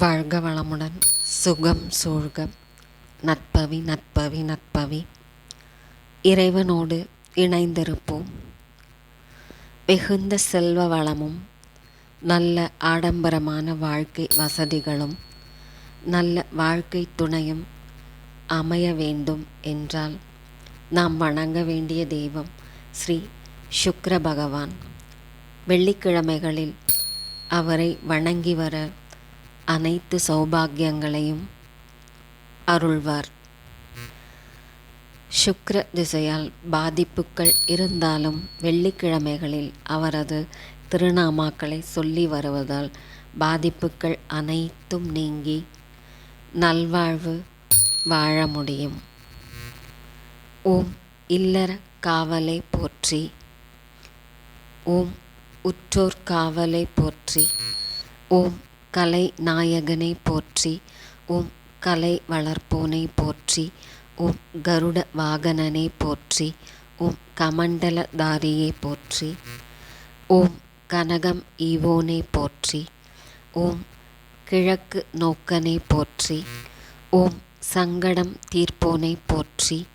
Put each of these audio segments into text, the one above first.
வாழ்க வளமுடன். சுகம் சூழ்க. நற்பவி நற்பவி நற்பவி. இறைவனோடு இணைந்திருப்போம். மிகுந்த செல்வ வளமும் நல்ல ஆடம்பரமான வாழ்க்கை வசதிகளும் நல்ல வாழ்க்கை துணையும் அமைய வேண்டும் என்றால் நாம் வணங்க வேண்டிய தெய்வம் ஸ்ரீ சுக்கிர பகவான். வெள்ளிக்கிழமைகளில் அவரை வணங்கி வர அனைத்து சௌபாகியங்களையும் அருள்வார். சுக்கிர திசையால் பாதிப்புகள் இருந்தாலும் வெள்ளிக்கிழமைகளில் அவரது திருநாமாக்களை சொல்லி வருவதால் பாதிப்புகள் அனைத்தும் நீங்கி நல்வாழ்வு வாழ முடியும். ஓம் இல்லற காவலை போற்றி. ஓம் உற்றோர் காவலை போற்றி. ஓம் கலை நாயகனை போற்றி. ஓம் கலை வளர்ப்போனை போற்றி. ஓம் கருட வாகனனை போற்றி. ஓம் கமண்டலதாரியை போற்றி. ஓம் கனகம் ஈவோனை போற்றி. ஓம் கிழக்கு நோக்கனை போற்றி. ஓம் சங்கடம் தீர்ப்போனை போற்றி.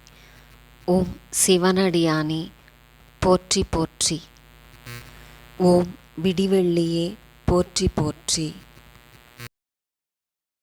ஓம் சிவனடியானே போற்றி போற்றி. ஓம் விடிவெள்ளியே போற்றி போற்றி.